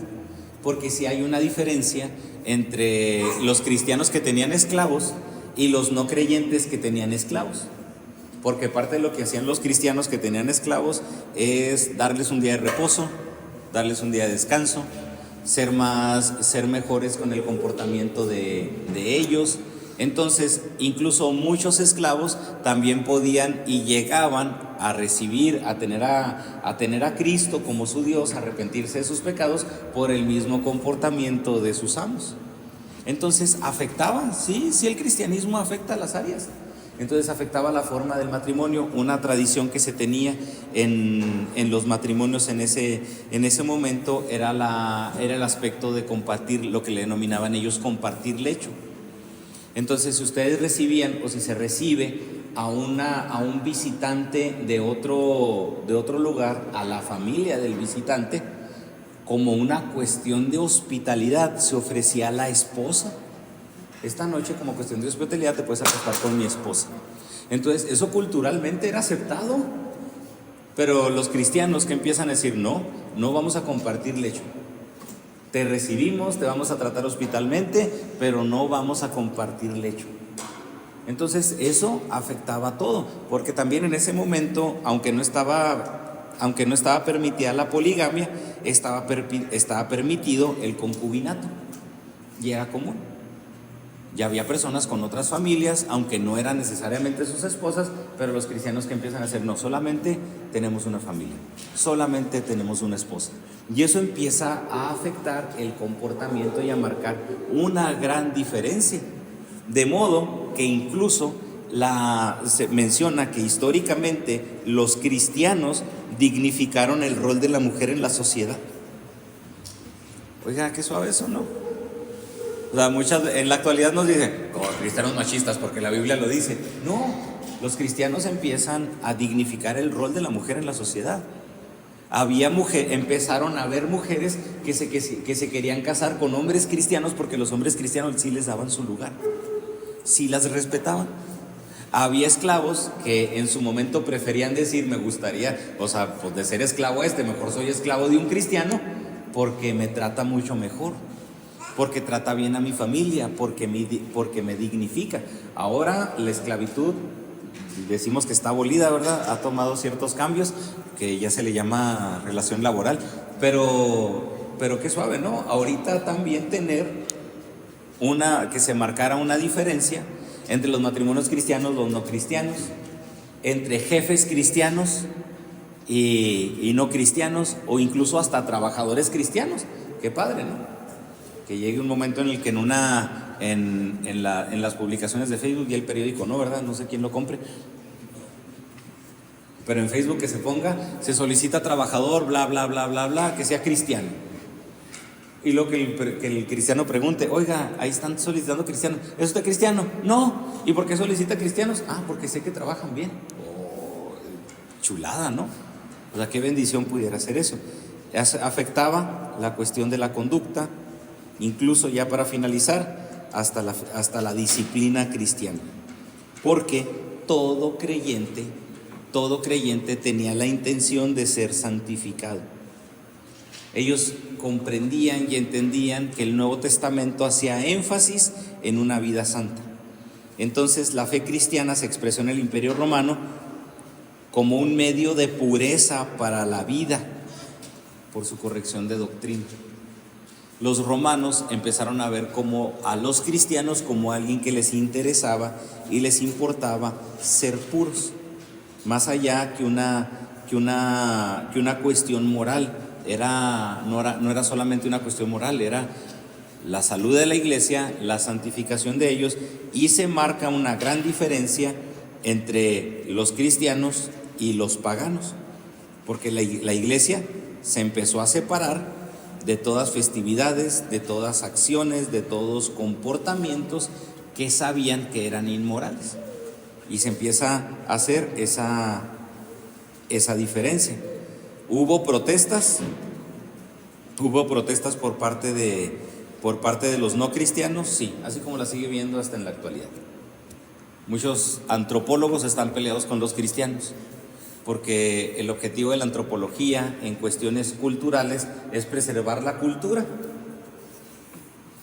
porque sí hay una diferencia entre los cristianos que tenían esclavos y los no creyentes que tenían esclavos. Porque parte de lo que hacían los cristianos que tenían esclavos es darles un día de reposo, darles un día de descanso, ser mejores con el comportamiento de ellos. Entonces, incluso muchos esclavos también podían y llegaban a recibir, a tener a Cristo como su Dios, a arrepentirse de sus pecados por el mismo comportamiento de sus amos. Entonces, afectaba, sí, el cristianismo afecta a las áreas. Entonces afectaba la forma del matrimonio, una tradición que se tenía en los matrimonios en ese momento era el aspecto de compartir, lo que le denominaban ellos compartir lecho. Entonces, si ustedes recibían o si se recibe a un visitante de otro lugar, a la familia del visitante, como una cuestión de hospitalidad, se ofrecía a la esposa. Esta noche, como cuestión de hospitalidad, te puedes acostar con mi esposa. Entonces, eso culturalmente era aceptado. Pero los cristianos que empiezan a decir, no vamos a compartir lecho. Te recibimos, te vamos a tratar hospitalmente, pero no vamos a compartir lecho. Entonces, eso afectaba todo, porque también en ese momento, aunque no estaba permitida la poligamia, estaba permitido el concubinato, y era común. Ya había personas con otras familias, aunque no eran necesariamente sus esposas, pero los cristianos que empiezan a hacer, no, solamente tenemos una familia, solamente tenemos una esposa. Y eso empieza a afectar el comportamiento y a marcar una gran diferencia. De modo que incluso se menciona que históricamente los cristianos dignificaron el rol de la mujer en la sociedad. Oiga, qué suave eso, ¿no? O sea, en la actualidad nos dicen, como cristianos machistas, porque la Biblia lo dice. No, los cristianos empiezan a dignificar el rol de la mujer en la sociedad. Empezaron a haber mujeres que se querían casar con hombres cristianos porque los hombres cristianos sí les daban su lugar, sí las respetaban. Había esclavos que en su momento preferían decir, me gustaría, pues de ser esclavo mejor soy esclavo de un cristiano porque me trata mucho mejor, porque trata bien a mi familia, porque me dignifica. Ahora la esclavitud, decimos que está abolida, ¿verdad? Ha tomado ciertos cambios, que ya se le llama relación laboral, pero qué suave, ¿no? Ahorita también que se marcara una diferencia entre los matrimonios cristianos, los no cristianos, entre jefes cristianos y no cristianos, o incluso hasta trabajadores cristianos. Qué padre, ¿no? Que llegue un momento en el que en las publicaciones de Facebook y el periódico, no, ¿verdad? No sé quién lo compre, pero en Facebook que se ponga, se solicita trabajador, bla, bla, bla, bla, bla, que sea cristiano. Y luego que el cristiano pregunte, oiga, ahí están solicitando cristianos, ¿es usted cristiano? No. ¿Y por qué solicita cristianos? Ah, porque sé que trabajan bien. Oh, chulada, ¿no? O sea, qué bendición pudiera ser eso. Afectaba la cuestión de la conducta, incluso ya para finalizar, hasta la disciplina cristiana. Porque todo creyente tenía la intención de ser santificado. Ellos comprendían y entendían que el Nuevo Testamento hacía énfasis en una vida santa. Entonces la fe cristiana se expresó en el Imperio Romano como un medio de pureza para la vida por su corrección de doctrina. Los romanos empezaron a ver como a los cristianos como alguien que les interesaba y les importaba ser puros, más allá que una cuestión moral. No era solamente una cuestión moral, era la salud de la iglesia, la santificación de ellos, y se marca una gran diferencia entre los cristianos y los paganos, porque la iglesia se empezó a separar de todas festividades, de todas acciones, de todos comportamientos que sabían que eran inmorales, y se empieza a hacer esa diferencia. Hubo protestas por parte de los no cristianos, sí, así como la sigue viendo hasta en la actualidad. Muchos antropólogos están peleados con los cristianos, porque el objetivo de la antropología en cuestiones culturales es preservar la cultura.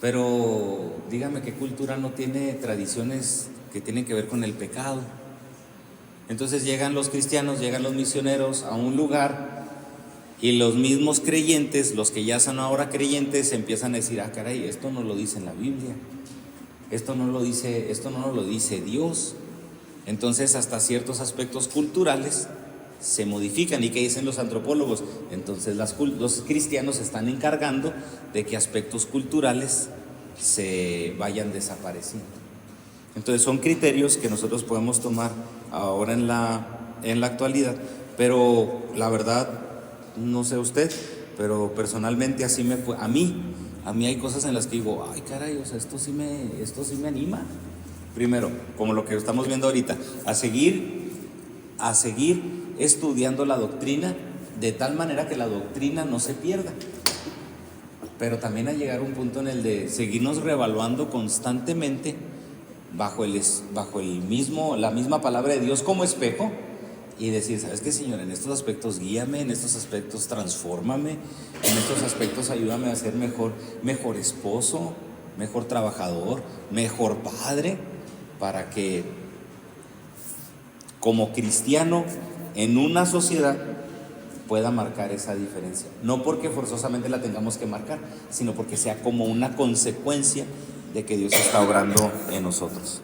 Pero dígame, ¿qué cultura no tiene tradiciones que tienen que ver con el pecado? Entonces llegan los cristianos, llegan los misioneros a un lugar, y los mismos creyentes, los que ya son ahora creyentes, empiezan a decir, ah, caray, esto no lo dice en la Biblia, esto no nos lo dice Dios. Entonces hasta ciertos aspectos culturales se modifican. ¿Y qué dicen los antropólogos? Entonces los cristianos se están encargando de que aspectos culturales se vayan desapareciendo. Entonces son criterios que nosotros podemos tomar ahora en la actualidad, pero la verdad, no sé usted, pero personalmente así me fue. A mí hay cosas en las que digo, ay caray, o sea, esto sí me anima. Primero, como lo que estamos viendo ahorita, a seguir estudiando la doctrina de tal manera que la doctrina no se pierda, pero también a llegar a un punto en el de seguirnos reevaluando constantemente bajo la misma palabra de Dios como espejo, y decir, ¿sabes qué, Señor? En estos aspectos guíame, en estos aspectos transfórmame, en estos aspectos ayúdame a ser mejor esposo, mejor trabajador, mejor padre, para que como cristiano en una sociedad pueda marcar esa diferencia. No porque forzosamente la tengamos que marcar, sino porque sea como una consecuencia de que Dios está obrando en nosotros.